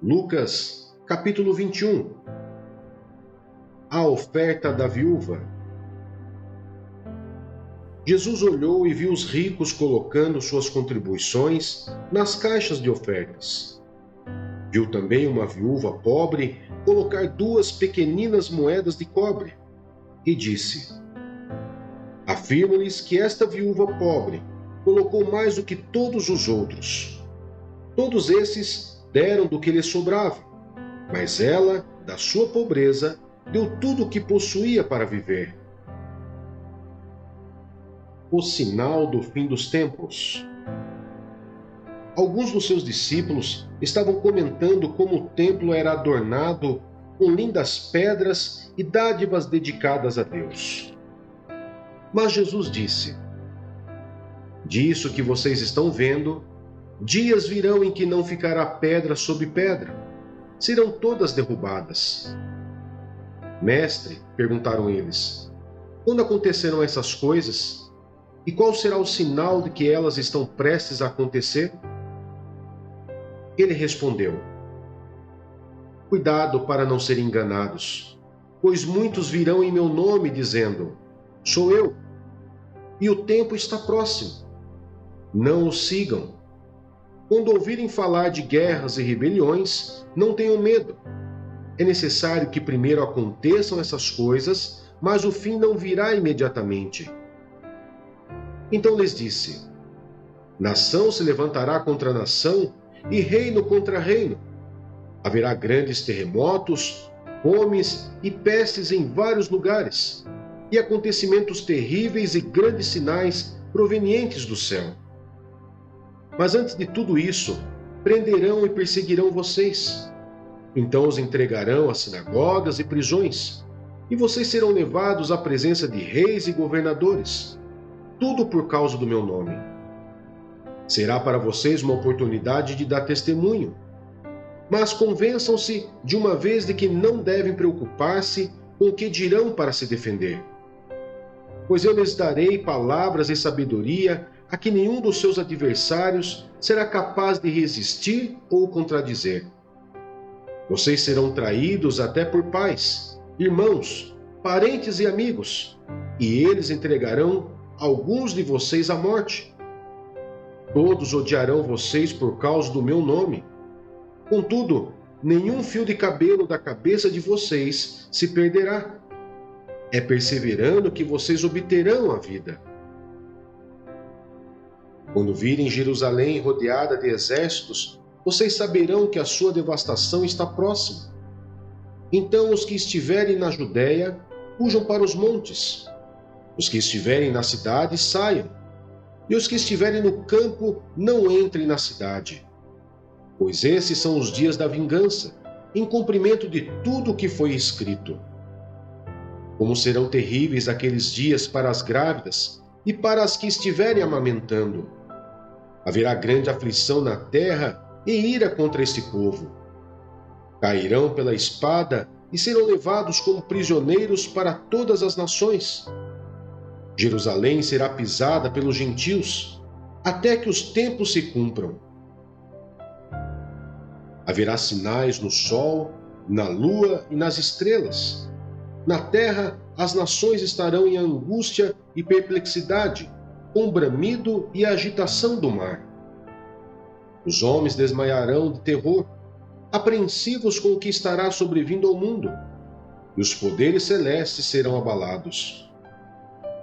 Lucas, capítulo 21. A oferta da viúva. Jesus olhou e viu os ricos colocando suas contribuições nas caixas de ofertas. Viu também uma viúva pobre colocar 2 pequeninas moedas de cobre e disse: Afirmo-lhes que esta viúva pobre colocou mais do que todos os outros. Todos esses deram do que lhes sobrava, mas ela, da sua pobreza, deu tudo o que possuía para viver. O sinal do fim dos tempos. Alguns dos seus discípulos estavam comentando como o templo era adornado com lindas pedras e dádivas dedicadas a Deus. Mas Jesus disse: Disso que vocês estão vendo, dias virão em que não ficará pedra sobre pedra, serão todas derrubadas. Mestre, perguntaram eles, quando acontecerão essas coisas? E qual será o sinal de que elas estão prestes a acontecer? Ele respondeu: Cuidado para não serem enganados, pois muitos virão em meu nome dizendo: Sou eu, e o tempo está próximo. Não os sigam. Quando ouvirem falar de guerras e rebeliões, não tenham medo. É necessário que primeiro aconteçam essas coisas, mas o fim não virá imediatamente. Então lhes disse: Nação se levantará contra nação e reino contra reino. Haverá grandes terremotos, fomes e pestes em vários lugares, e acontecimentos terríveis e grandes sinais provenientes do céu. Mas antes de tudo isso, prenderão e perseguirão vocês. Então os entregarão às sinagogas e prisões, e vocês serão levados à presença de reis e governadores, tudo por causa do meu nome. Será para vocês uma oportunidade de dar testemunho, mas convençam-se de uma vez de que não devem preocupar-se com o que dirão para se defender. Pois eu lhes darei palavras e sabedoria a que nenhum dos seus adversários será capaz de resistir ou contradizer. Vocês serão traídos até por pais, irmãos, parentes e amigos, e eles entregarão alguns de vocês à morte. Todos odiarão vocês por causa do meu nome. Contudo, nenhum fio de cabelo da cabeça de vocês se perderá. É perseverando que vocês obterão a vida. Quando virem Jerusalém rodeada de exércitos, vocês saberão que a sua devastação está próxima. Então os que estiverem na Judéia, fujam para os montes. Os que estiverem na cidade, saiam. E os que estiverem no campo, não entrem na cidade. Pois esses são os dias da vingança, em cumprimento de tudo o que foi escrito. Como serão terríveis aqueles dias para as grávidas e para as que estiverem amamentando. Haverá grande aflição na terra e ira contra este povo. Cairão pela espada e serão levados como prisioneiros para todas as nações. Jerusalém será pisada pelos gentios, até que os tempos se cumpram. Haverá sinais no sol, na lua e nas estrelas. Na terra, as nações estarão em angústia e perplexidade, com bramido e agitação do mar. Os homens desmaiarão de terror, apreensivos com o que estará sobrevindo ao mundo, e os poderes celestes serão abalados.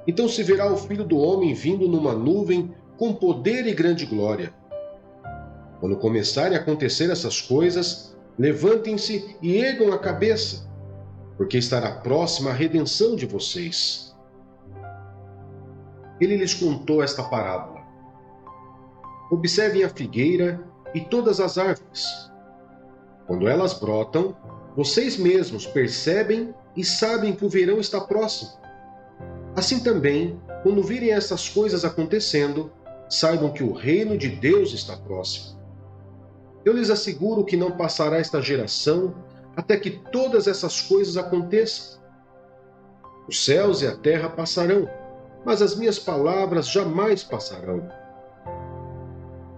Então se verá o Filho do Homem vindo numa nuvem com poder e grande glória. Quando começarem a acontecer essas coisas, levantem-se e ergam a cabeça, porque estará próxima a redenção de vocês. Ele lhes contou esta parábola. Observem a figueira e todas as árvores. Quando elas brotam, vocês mesmos percebem e sabem que o verão está próximo. Assim também, quando virem essas coisas acontecendo, saibam que o reino de Deus está próximo. Eu lhes asseguro que não passará esta geração até que todas essas coisas aconteçam. Os céus e a terra passarão, mas as minhas palavras jamais passarão.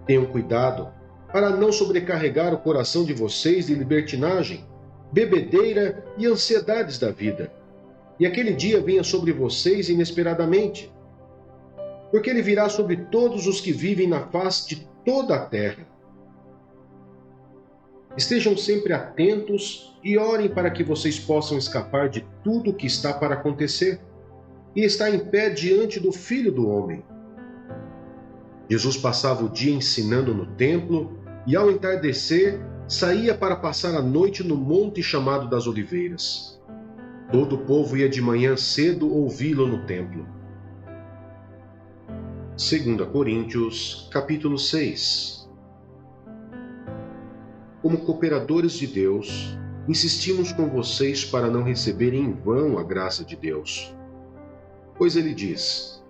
Tenham cuidado para não sobrecarregar o coração de vocês de libertinagem, bebedeira e ansiedades da vida, e aquele dia venha sobre vocês inesperadamente. Porque ele virá sobre todos os que vivem na face de toda a terra. Estejam sempre atentos e orem para que vocês possam escapar de tudo o que está para acontecer e estar em pé diante do Filho do Homem. Jesus passava o dia ensinando no templo e, ao entardecer, saía para passar a noite no monte chamado das Oliveiras. Todo o povo ia de manhã cedo ouvi-lo no templo. 2 Coríntios, capítulo 6. Como cooperadores de Deus, insistimos com vocês para não receberem em vão a graça de Deus. Pois ele diz: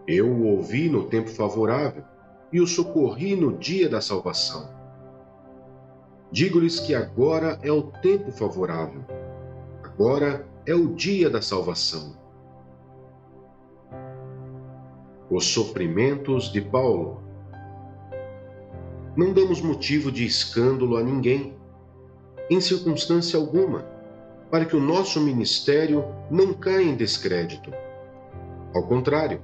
Eu o ouvi no tempo favorável e o socorri no dia da salvação. Digo-lhes que agora é o tempo favorável. Agora é o dia da salvação. Os sofrimentos de Paulo. Não damos motivo de escândalo a ninguém, em circunstância alguma, para que o nosso ministério não caia em descrédito. Ao contrário,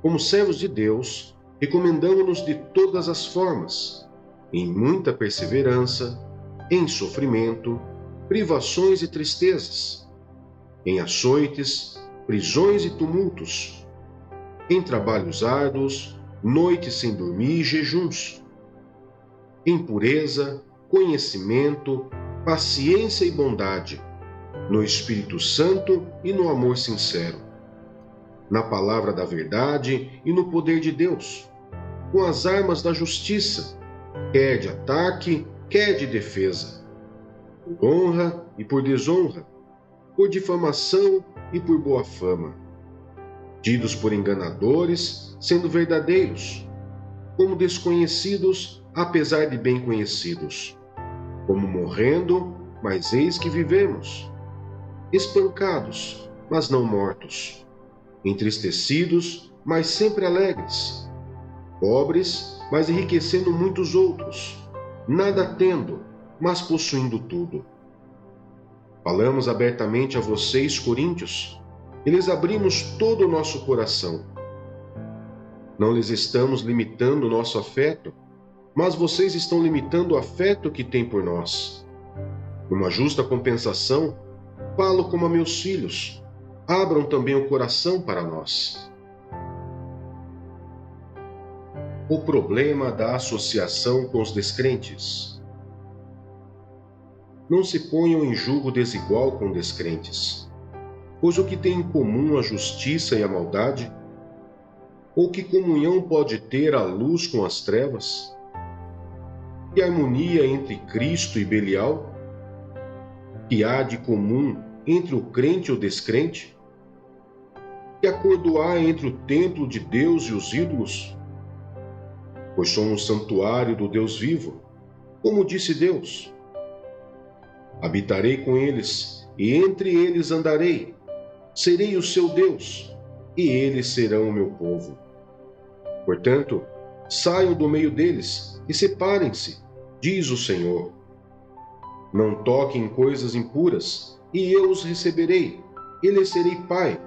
como servos de Deus, recomendamo-nos de todas as formas, em muita perseverança, em sofrimento, privações e tristezas, em açoites, prisões e tumultos, em trabalhos árduos, noites sem dormir e jejuns, em pureza, conhecimento, paciência e bondade, no Espírito Santo e no amor sincero, na palavra da verdade e no poder de Deus, com as armas da justiça, quer de ataque, quer de defesa, por honra e por desonra, por difamação e por boa fama, tidos por enganadores, sendo verdadeiros, como desconhecidos, apesar de bem conhecidos, como morrendo, mas eis que vivemos, espancados, mas não mortos, entristecidos, mas sempre alegres, pobres, mas enriquecendo muitos outros, nada tendo, mas possuindo tudo. Falamos abertamente a vocês, coríntios, e lhes abrimos todo o nosso coração. Não lhes estamos limitando o nosso afeto, mas vocês estão limitando o afeto que têm por nós. Numa justa compensação, falo como a meus filhos, abram também o coração para nós. O problema da associação com os descrentes. Não se ponham em julgo desigual com descrentes, pois o que tem em comum a justiça e a maldade? Ou que comunhão pode ter a luz com as trevas? Que harmonia entre Cristo e Belial? Que há de comum entre o crente e o descrente? Que acordo há entre o templo de Deus e os ídolos? Pois somos santuário do Deus vivo, como disse Deus. Habitarei com eles, e entre eles andarei. Serei o seu Deus, e eles serão o meu povo. Portanto, saiam do meio deles e separem-se, diz o Senhor. Não toquem em coisas impuras, e eu os receberei, e lhes serei pai,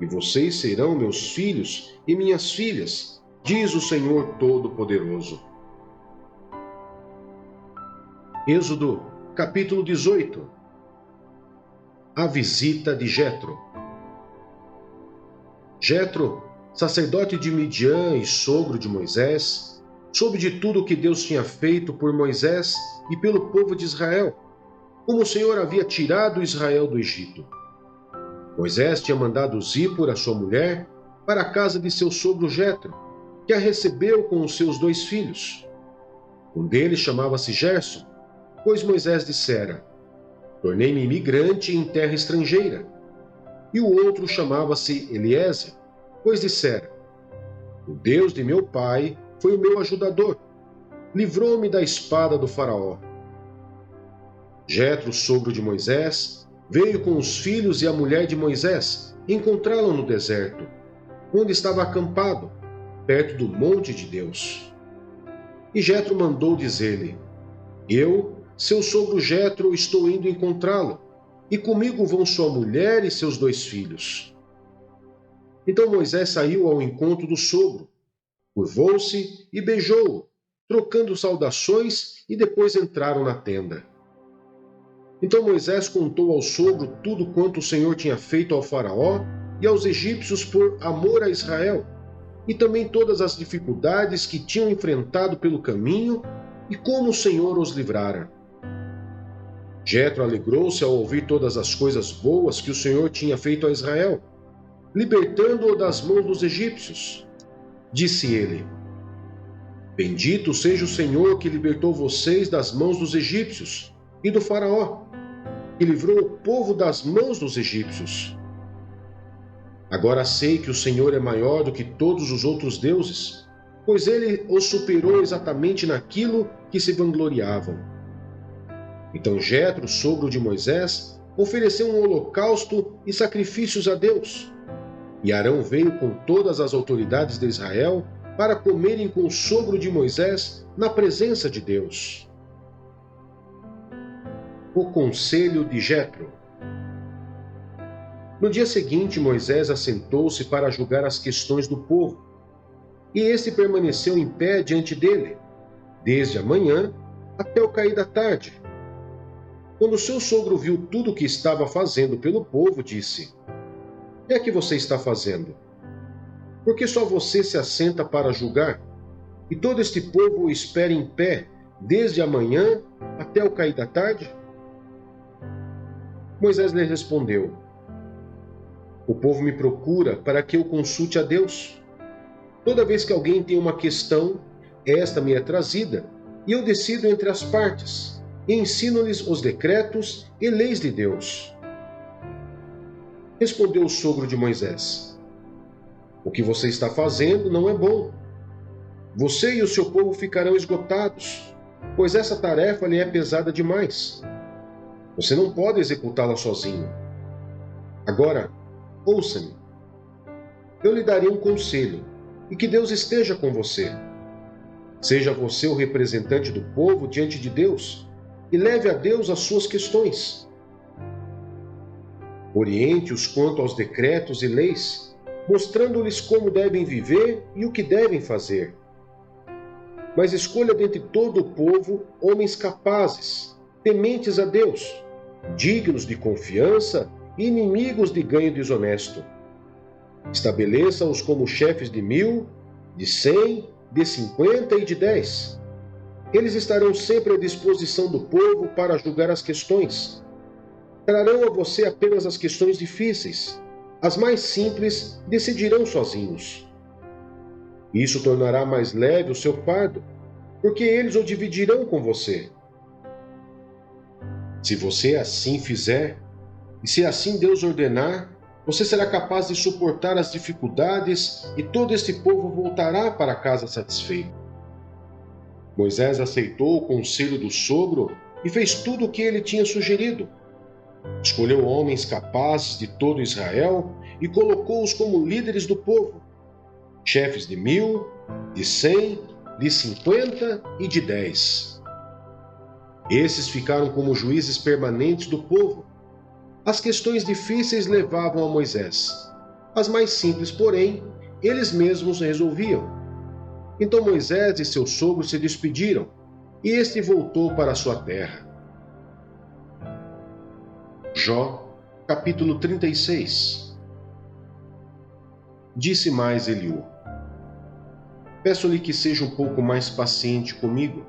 e vocês serão meus filhos e minhas filhas, diz o Senhor Todo-Poderoso. Êxodo, capítulo 18. A visita de Jetro. Jetro, sacerdote de Midian e sogro de Moisés, soube de tudo o que Deus tinha feito por Moisés e pelo povo de Israel, como o Senhor havia tirado Israel do Egito. Moisés tinha mandado Zípora, sua mulher, para a casa de seu sogro Jetro, que a recebeu com os seus 2 filhos. Um deles chamava-se Gerson, pois Moisés dissera: tornei-me imigrante em terra estrangeira. E o outro chamava-se Eliezer, pois dissera: o Deus de meu pai foi o meu ajudador, livrou-me da espada do faraó. Jetro, sogro de Moisés, veio com os filhos e a mulher de Moisés encontrá-lo no deserto, onde estava acampado, perto do monte de Deus. E Jetro mandou dizer-lhe: Eu, seu sogro Jetro, estou indo encontrá-lo, e comigo vão sua mulher e seus 2 filhos. Então Moisés saiu ao encontro do sogro, curvou-se e beijou-o, trocando saudações, e depois entraram na tenda. Então Moisés contou ao sogro tudo quanto o Senhor tinha feito ao faraó e aos egípcios por amor a Israel, e também todas as dificuldades que tinham enfrentado pelo caminho e como o Senhor os livrara. Jetro alegrou-se ao ouvir todas as coisas boas que o Senhor tinha feito a Israel, libertando-o das mãos dos egípcios. Disse ele: Bendito seja o Senhor que libertou vocês das mãos dos egípcios e do faraó, que livrou o povo das mãos dos egípcios. Agora sei que o Senhor é maior do que todos os outros deuses, pois ele os superou exatamente naquilo que se vangloriavam. Então Jetro, sogro de Moisés, ofereceu um holocausto e sacrifícios a Deus. E Arão veio com todas as autoridades de Israel para comerem com o sogro de Moisés na presença de Deus. O conselho de Jetro. No dia seguinte, Moisés assentou-se para julgar as questões do povo, e este permaneceu em pé diante dele, desde a manhã até o cair da tarde. Quando seu sogro viu tudo o que estava fazendo pelo povo, disse: O que é que você está fazendo? Por que só você se assenta para julgar, e todo este povo o espera em pé, desde a manhã até o cair da tarde? Moisés lhe respondeu: O povo me procura para que eu consulte a Deus. Toda vez que alguém tem uma questão, esta me é trazida, e eu decido entre as partes, e ensino-lhes os decretos e leis de Deus. Respondeu o sogro de Moisés: O que você está fazendo não é bom. Você e o seu povo ficarão esgotados, pois essa tarefa lhe é pesada demais. Você não pode executá-la sozinho. Agora, ouça-me. Eu lhe darei um conselho, e que Deus esteja com você. Seja você o representante do povo diante de Deus, e leve a Deus as suas questões. Oriente-os quanto aos decretos e leis, mostrando-lhes como devem viver e o que devem fazer. Mas escolha dentre todo o povo homens capazes, tementes a Deus, dignos de confiança e inimigos de ganho desonesto. Estabeleça-os como chefes de 1000, de 100, de 50 e de 10. Eles estarão sempre à disposição do povo para julgar as questões. Trarão a você apenas as questões difíceis. As mais simples decidirão sozinhos. Isso tornará mais leve o seu fardo, porque eles o dividirão com você. Se você assim fizer, e se assim Deus ordenar, você será capaz de suportar as dificuldades e todo este povo voltará para casa satisfeito. Moisés aceitou o conselho do sogro e fez tudo o que ele tinha sugerido. Escolheu homens capazes de todo Israel e colocou-os como líderes do povo, chefes de 1000, de 100, de 50 e de 10. Esses ficaram como juízes permanentes do povo. As questões difíceis levavam a Moisés. As mais simples, porém, eles mesmos resolviam. Então Moisés e seu sogro se despediram, e este voltou para sua terra. Jó, capítulo 36. Disse mais Eliú: Peço-lhe que seja um pouco mais paciente comigo,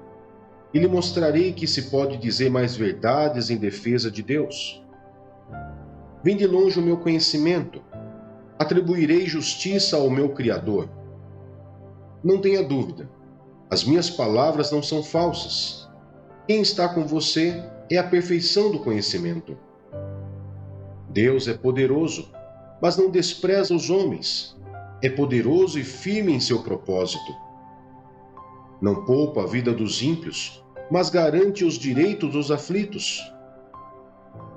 e lhe mostrarei que se pode dizer mais verdades em defesa de Deus. Vem de longe o meu conhecimento, atribuirei justiça ao meu Criador. Não tenha dúvida, as minhas palavras não são falsas. Quem está com você é a perfeição do conhecimento. Deus é poderoso, mas não despreza os homens. É poderoso e firme em seu propósito. Não poupa a vida dos ímpios, mas garante os direitos dos aflitos.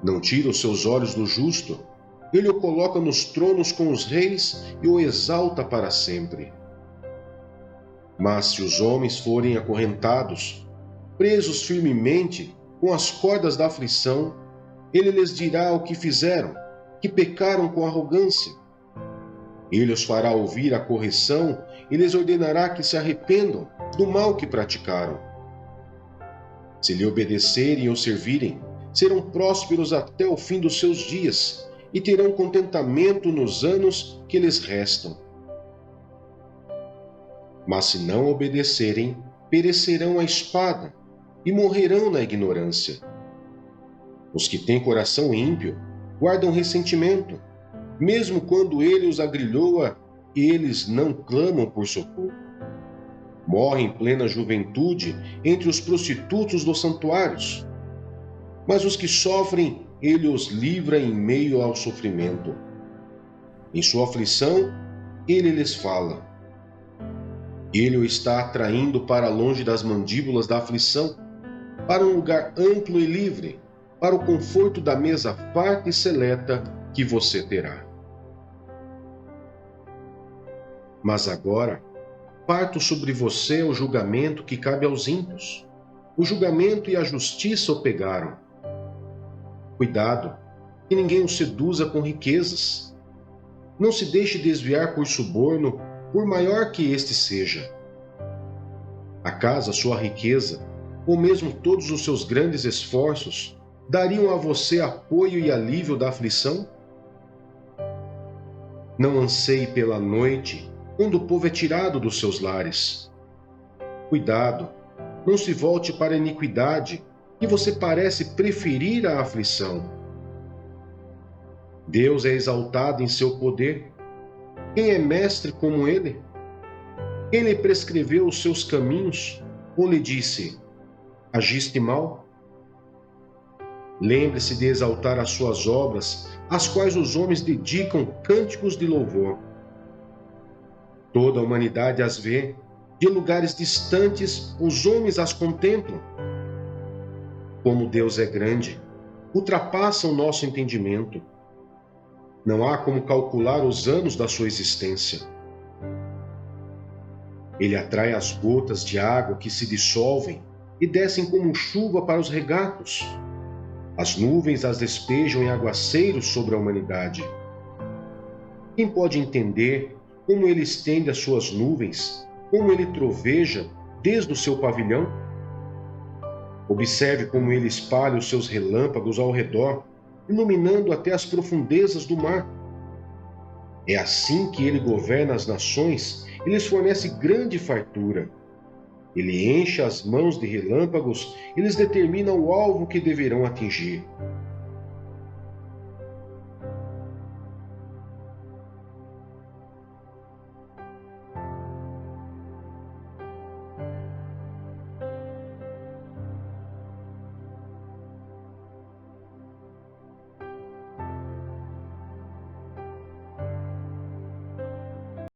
Não tira os seus olhos do justo, ele o coloca nos tronos com os reis e o exalta para sempre. Mas se os homens forem acorrentados, presos firmemente com as cordas da aflição, ele lhes dirá o que fizeram, que pecaram com arrogância. Ele os fará ouvir a correção e lhes ordenará que se arrependam do mal que praticaram. Se lhe obedecerem ou servirem, serão prósperos até o fim dos seus dias e terão contentamento nos anos que lhes restam. Mas se não obedecerem, perecerão à espada e morrerão na ignorância. Os que têm coração ímpio guardam ressentimento, mesmo quando ele os agrilhoa e eles não clamam por socorro. Morrem em plena juventude entre os prostitutos dos santuários. Mas os que sofrem, ele os livra em meio ao sofrimento. Em sua aflição, ele lhes fala. Ele o está atraindo para longe das mandíbulas da aflição, para um lugar amplo e livre, para o conforto da mesa farta e seleta que você terá. Mas agora, parto sobre você o julgamento que cabe aos ímpios. O julgamento e a justiça o pegaram. Cuidado, que ninguém o seduza com riquezas. Não se deixe desviar por suborno, por maior que este seja. Acaso a sua riqueza, ou mesmo todos os seus grandes esforços, dariam a você apoio e alívio da aflição? Não anseie pela noite, quando o povo é tirado dos seus lares. Cuidado, não se volte para a iniquidade, que você parece preferir à aflição. Deus é exaltado em seu poder. Quem é mestre como ele? Quem lhe prescreveu os seus caminhos, ou lhe disse, agiste mal? Lembre-se de exaltar as suas obras, às quais os homens dedicam cânticos de louvor. Toda a humanidade as vê, de lugares distantes os homens as contemplam. Como Deus é grande, ultrapassa o nosso entendimento. Não há como calcular os anos da sua existência. Ele atrai as gotas de água que se dissolvem e descem como chuva para os regatos. As nuvens as despejam em aguaceiros sobre a humanidade. Quem pode entender como ele estende as suas nuvens, como ele troveja desde o seu pavilhão? Observe como ele espalha os seus relâmpagos ao redor, iluminando até as profundezas do mar. É assim que ele governa as nações e lhes fornece grande fartura. Ele enche as mãos de relâmpagos e lhes determina o alvo que deverão atingir.